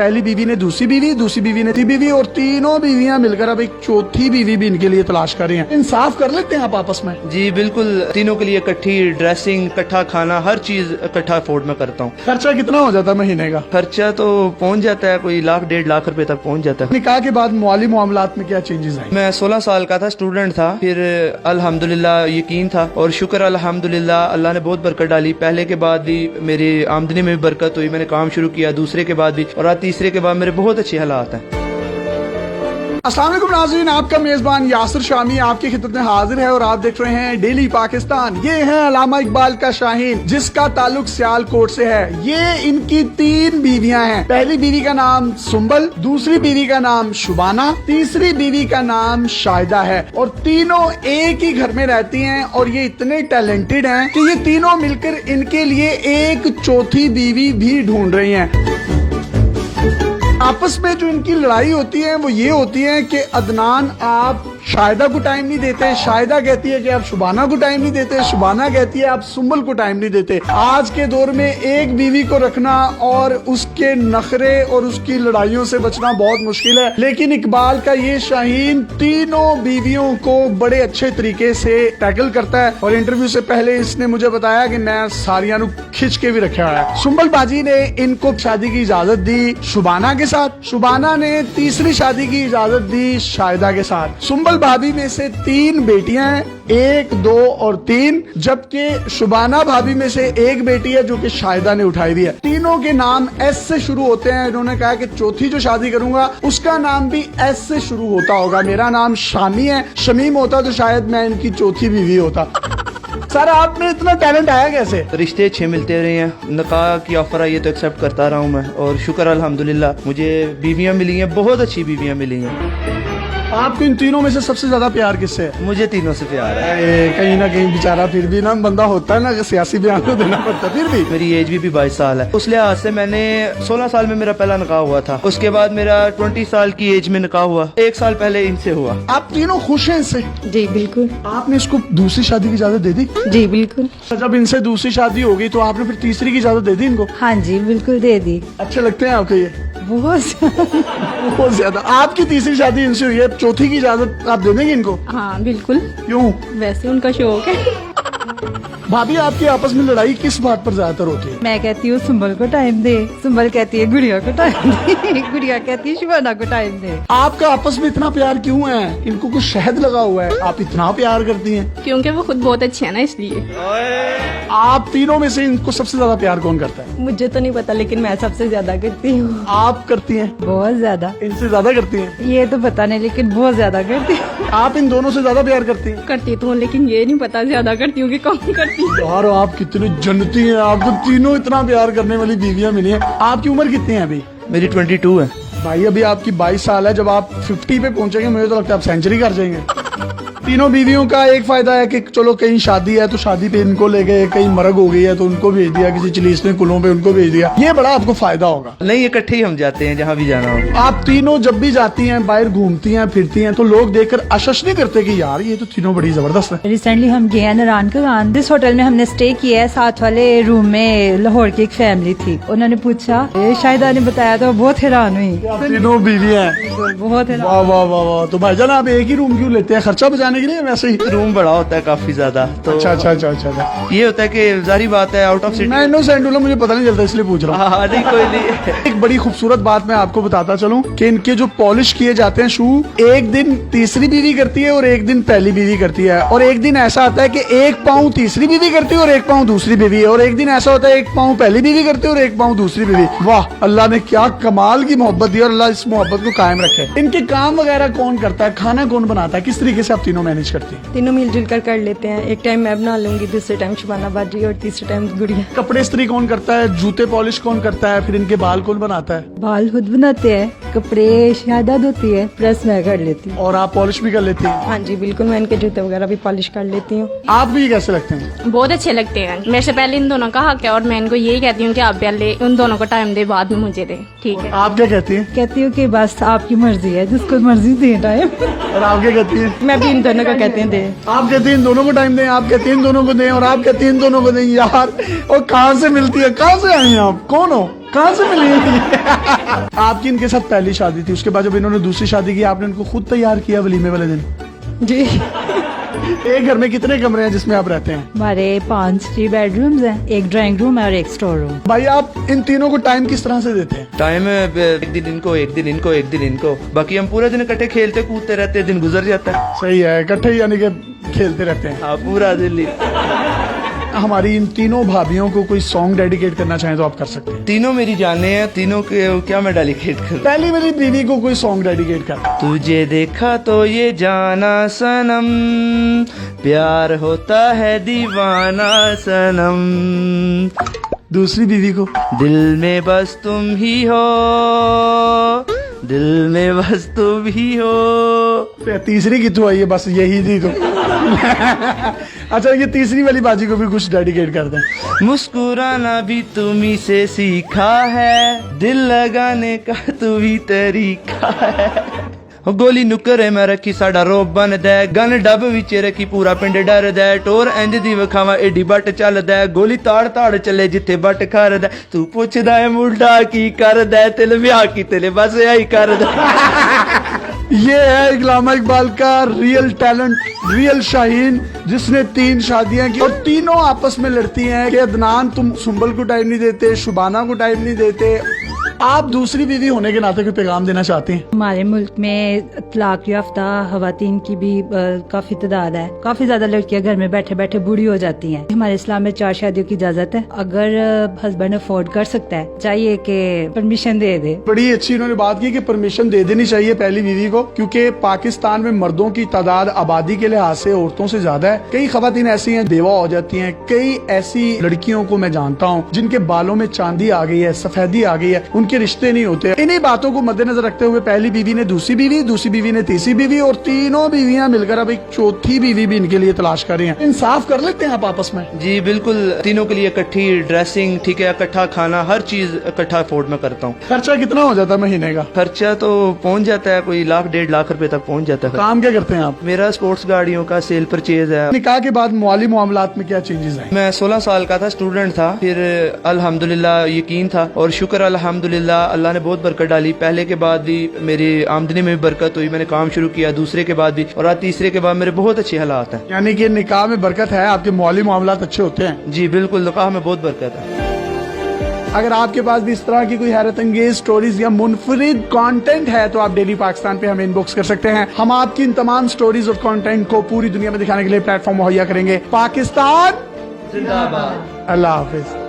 पहली बीवी ने दूसरी बीवी ने तीसरी बीवी और तीनों बीवियां मिलकर अब एक चौथी बीवी भी इनके लिए तलाश कर रही हैं। इंसाफ कर लेते हैं आप आपस में? जी बिल्कुल, तीनों के लिए इकट्ठी ड्रेसिंग, इकट्ठा खाना, हर चीज इकट्ठा अफोर्ड में करता हूँ। खर्चा कितना हो जाता है महीने का? खर्चा तो पहुँच जाता है कोई 1,00,000-1,50,000 रुपए तक पहुँच जाता है। निकाह के बाद माली मामलात में क्या चेंजेस आए? मैं 16 साल का था, स्टूडेंट था, फिर अल्हम्दुलिल्लाह यकीन था और शुक्र अल्हम्दुलिल्लाह अल्लाह ने बहुत बरकत डाली। पहले के बाद भी मेरी आमदनी में भी बरकत हुई, मैंने काम शुरू किया, दूसरे के बाद भी, और आज तीसरे के बाद मेरे बहुत अच्छे हालात हैं। अस्सलाम वालेकुम नाज़रीन, आपका मेजबान यासिर शामी आपकी खिदमत में हाजिर है और आप देख रहे हैं डेली पाकिस्तान। ये है अल्लामा इकबाल का शाहीन, जिसका ताल्लुक सियालकोट से है। ये इनकी 3 बीवियां हैं। पहली बीवी का नाम सुंबल, दूसरी बीवी का नाम शुबाना, तीसरी बीवी का नाम शाहिदा है और तीनों एक ही घर में रहती हैं और ये इतने टैलेंटेड हैं कि ये तीनों मिलकर इनके लिए एक चौथी बीवी भी ढूंढ रही हैं। आपस में जो इनकी लड़ाई होती है वो ये होती है कि अदनान आप शाहिदा को टाइम नहीं देते, शाहिदा कहती है कि आप शुबाना को टाइम नहीं देते, शुबाना कहती है आप सुंबल को टाइम नहीं देते। आज के दौर में एक बीवी को रखना और उसके नखरे और उसकी लड़ाइयों से बचना बहुत मुश्किल है, लेकिन इकबाल का ये शाहीन तीनों बीवियों को बड़े अच्छे तरीके से टैकल करता है। और इंटरव्यू से पहले इसने मुझे बताया कि मैं सारिया नु खिंच के भी रखा है। सुंबल बाजी ने इनको शादी की इजाजत दी शुबाना के साथ, शुबाना ने तीसरी शादी की इजाजत दी शाहिदा के साथ। सुंबल भाभी में से 3 बेटियां हैं, 1, 2 और 3, जबकि शुबाना भाभी में से 1 बेटी है जो कि शाहिदा ने उठाई हुई है। तीनों के नाम एस से शुरू होते हैं। इन्होंने कहा कि चौथी जो शादी करूंगा उसका नाम भी एस से शुरू होता होगा। मेरा नाम शामी है, शमीम होता तो शायद मैं इनकी चौथी बीवी होता। सर आप में इतना टैलेंट आया कैसे? रिश्ते अच्छे मिलते रहे हैं, निकाह की ऑफर आई है तो एक्सेप्ट करता रहा हूँ मैं, और शुक्र अल्हम्दुलिल्लाह मुझे बीवियां मिली हैं, बहुत अच्छी बीवियां मिली हैं। आपको इन तीनों में से सबसे ज्यादा प्यार किससे है? मुझे तीनों से प्यार है। कहीं ना कहीं बेचारा फिर भी ना बंदा होता है ना कि सियासी बयान तो देना पड़ता है, फिर भी मेरी एज भी 22 साल है। उस लिहाज से मैंने 16 साल में मेरा पहला निकाह हुआ था, उसके बाद मेरा 20 साल की एज में निकाह हुआ, 1 साल पहले इनसे हुआ। आप तीनों खुश हैं इससे? जी बिल्कुल। आपने इसको दूसरी शादी की इजाजत दे दी? जी बिल्कुल। जब इनसे दूसरी शादी हो गई तो आपने फिर तीसरी की इजाजत दे दी इनको? हाँ जी बिल्कुल दे दी। अच्छे लगते हैं आपको ये? बहुत ज्यादा। आपकी तीसरी शादी इनसे हुई है, चौथी की इजाजत आप दे देंगे इनको? हाँ बिल्कुल। क्यों? वैसे उनका शौक है। भाभी आपकी आपस में लड़ाई किस बात पर ज्यादातर होती है? मैं कहती हूँ सुंबल को टाइम दे, सुंबल कहती है गुड़िया को टाइम दे, गुड़िया कहती है शुबाना को टाइम दे। आपका आपस में इतना प्यार क्यों है? इनको कुछ शहद लगा हुआ है, आप इतना प्यार करती हैं? क्योंकि वो खुद बहुत अच्छी है ना, इसलिए। आप तीनों में से इनको सबसे ज्यादा प्यार कौन करता है? मुझे तो नहीं पता, लेकिन मैं सबसे ज्यादा करती हूँ। आप करती हैं? बहुत ज्यादा। इनसे ज्यादा करती हैं? ये तो पता नहीं, लेकिन बहुत ज्यादा करती हूँ। आप इन दोनों से ज्यादा प्यार करती हैं? करती तो हूँ, लेकिन ये नहीं पता ज्यादा करती हूँ कि कम करती हूँ। यार आप कितनी जन्नती हैं, आपको तीनों इतना प्यार करने वाली बीवियां मिली हैं। आपकी उम्र कितनी है अभी? मेरी 22 है। भाई अभी आपकी 22 साल है, जब आप 50 पे पहुंचेंगे मुझे तो लगता है आप सेंचुरी कर जाएंगे। तीनों बीवियों का एक फायदा है कि चलो कहीं शादी है तो शादी पे इनको ले गए, कहीं मरग हो गई है तो उनको भेज दिया, किसी चिलीसने कुलों पे उनको भेज दिया, ये बड़ा आपको फायदा होगा। नहीं, इकट्ठे ही हम जाते हैं जहाँ भी जाना हो। आप तीनों जब भी जाती हैं, बाहर घूमती हैं, फिरती हैं, तो लोग देखकर आशश नहीं करते कि यार ये तो तीनों बड़ी जबरदस्त है? रिसेंटली हम गए हैं नारायण का, जिस होटल में हमने स्टे किया है, साथ वाले रूम में लाहौर की एक फैमिली थी। उन्होंने पूछा, शाहिदा ने बताया तो बहुत हैरान हुई। आप तीनों बीवी हैं? बहुत हैरान। वाह वाह वाह वाह। तो भाईजान आप एक ही रूम क्यों लेते हैं? खर्चा बचाने के लिए? वैसे ही रूम बड़ा होता है काफी ज्यादा, तो अच्छा। ये होता है कि जारी बात है आउट ऑफ सिटी। मैं इनोसेंट हूं, मुझे पता नहीं चलता इसलिए पूछ रहा हूँ। हाँ नहीं कोई नहीं। एक बड़ी खूबसूरत बात मैं आपको बताता चलूं कि इनके जो पॉलिश किए जाते हैं शू, एक दिन तीसरी बीवी करती है और एक दिन पहली बीवी करती है, और एक दिन ऐसा आता है कि 1 पाँव तीसरी बीवी करती है और 1 पाँव दूसरी बीवी है, और एक दिन ऐसा होता है 1 पाँव पहली बीवी करती है और 1 पाँव दूसरी बीवी। वाह, अल्लाह ने क्या कमाल की मोहब्बत दी और अल्लाह इस मोहब्बत को कायम रखे। इनके काम वगैरह कौन करता है? खाना कौन बनाता है? किस तरीके से आप तीनों मैनेज करती हैं? तीनों मिलजुल कर लेते हैं। एक टाइम मैं बना लूंगी, दूसरे टाइम शुबाना बाजी और तीसरे टाइम गुड़िया। कपड़े इस्त्री कौन करता है? जूते पॉलिश कौन करता है? फिर इनके बाल कौन बनाता है? बाल खुद बनाते हैं, कपड़े शाहिदा धोती है, प्रेस मैं कर लेती हूँ। और आप पॉलिश भी कर लेती हैं? हाँ जी बिल्कुल, मैं इनके जूते वगैरह भी पॉलिश कर लेती हूँ। आप भी कैसे लगते हैं? बहुत अच्छे लगते हैं। मेरे से पहले इन दोनों का हक है और मैं इनको यही कहती हूँ कि आप पहले उन दोनों को टाइम दे, बाद में मुझे दे। ठीक है। आप क्या कहती हैं? कहती हूँ कि बस आपकी मर्जी है, जिसको मर्जी दे टाइम। और आप क्या कहती हैं? मैं भी इन दोनों को कहते हैं दे। आप कहती हैं इन दोनों को टाइम दें, आप कहती हैं इन दोनों को दें, और आप कहती हैं इन दोनों को दें। यार और कहाँ से मिलती है? कहाँ से आई हैं आप? कौन हो? कहाँ से मिली आपकी इनके साथ पहली शादी थी, उसके बाद जब इन्होंने दूसरी शादी की आपने इनको खुद तैयार किया वलीमे वाले दिन? जी एक घर में कितने कमरे हैं जिसमें आप रहते हैं? हमारे 5 बेडरूम्स हैं, एक ड्राइंग रूम है और एक स्टोर रूम। भाई आप इन तीनों को टाइम किस तरह से देते हैं? टाइम एक दिन इनको, एक दिन इनको, एक दिन इनको, बाकी हम पूरा दिन इकट्ठे खेलते कूदते रहते हैं, दिन गुजर जाता है। सही है, इकट्ठे यानी कि खेलते रहते हैं। हाँ, पूरा दिन ही। हमारी इन तीनों भाभियों को कोई सॉन्ग डेडिकेट करना चाहें तो आप कर सकते हैं। तीनों मेरी जाने हैं, तीनों के क्या मैं डेडिकेट करूं? पहली मेरी बीवी को कोई सॉन्ग डेडिकेट कर। तुझे देखा तो ये जाना सनम, प्यार होता है दीवाना सनम, दूसरी बीवी को दिल में बस तुम ही हो, दिल में बस तुम ही हो। तीसरी की तो आई है, बस यही थी तो अच्छा, ये तीसरी वाली बाजी को भी कुछ डेडिकेट कर दें। मुस्कुराना भी तुम्ही से सीखा है, दिल लगाने का तू ही तरीका है। गोली नुकरे मैं रखी साडा रोब बन दे, गन डब विच रखी पूरा पिंड डर दे, टोर इंज दी विखावा एडी बट चल दे, गोली ताड़ ताड़ चले जिथे बट कर दे, तू पुछदा है मुंडा की कर दे, तिल ब्याह की तिल बस यही कर दे। ये है इकलामा इकबाल का रियल टैलेंट, रियल शाहीन, जिसने 3 शादियां की और तीनों आपस में लड़ती हैं कि अदनान तुम सुंबल को टाइम नहीं देते, शुबाना को टाइम नहीं देते। आप दूसरी बीवी होने के नाते कोई पैगाम देना चाहती हैं? हमारे मुल्क में तलाक याफ्ता खवातीन की भी काफी तादाद है। काफी ज्यादा लड़कियां घर में बैठे बैठे बूढ़ी हो जाती हैं। हमारे इस्लाम में 4 शादियों की इजाजत है। अगर हस्बैंड अफोर्ड कर सकता है, चाहिए कि परमिशन दे दे। बड़ी अच्छी इन्होंने बात की कि परमिशन दे देनी चाहिए पहली बीवी को, क्योंकि पाकिस्तान में मर्दों की तादाद आबादी के लिहाज से औरतों से ज्यादा है। कई खवातीन ऐसी हैं बेवा हो जाती हैं, कई ऐसी लड़कियों को मैं जानता हूँ जिनके बालों में चांदी आ गई है, सफेदी आ गई है, उनके रिश्ते नहीं होते। इन्हीं बातों को मद्देनजर रखते हुए पहली बीवी ने दूसरी बीवी, दूसरी बीवी ने तीसरी बीवी और तीनों बीवियां मिलकर अब एक चौथी बीवी भी इनके लिए तलाश कर रही हैं। इंसाफ कर लेते हैं आप आपस में? जी बिल्कुल, तीनों के लिए इकट्ठी ड्रेसिंग, ठीक है, इकट्ठा खाना, हर चीज इकट्ठा अफोर्ड में करता हूँ। खर्चा कितना हो जाता है महीने का? खर्चा तो पहुँच जाता है कोई 1 लाख 1.5 लाख रुपए तक पहुँच जाता है। काम क्या करते हैं आप? मेरा स्पोर्ट्स गाड़ियों का सेल परचेज है। निकाह के बाद माली मामलात में क्या चेंजेस आए? मैं 16 साल का था, स्टूडेंट था, फिर अल्हम्दुलिल्लाह यकीन था और शुक्र अल्हम्दुलिल्लाह अल्लाह ने बहुत बरकत डाली। पहले के बाद भी मेरी आमदनी में भी बरकत हुई, मैंने काम शुरू किया, दूसरे के बाद भी, और आज तीसरे के बाद मेरे बहुत अच्छे हालात हैं। यानी कि निकाह में बरकत है, आपके माली मामलात अच्छे होते हैं? जी बिल्कुल, निकाह में बहुत बरकत है। अगर आपके पास भी इस तरह की कोई हैरत अंगेज स्टोरीज या मुनफरिद कंटेंट है तो आप डेली पाकिस्तान पे हमें इनबॉक्स कर सकते हैं। हम आपकी इन तमाम स्टोरीज और कंटेंट को पूरी दुनिया में दिखाने के लिए प्लेटफॉर्म मुहैया करेंगे। पाकिस्तान जिंदाबाद। अल्लाह हाफिज।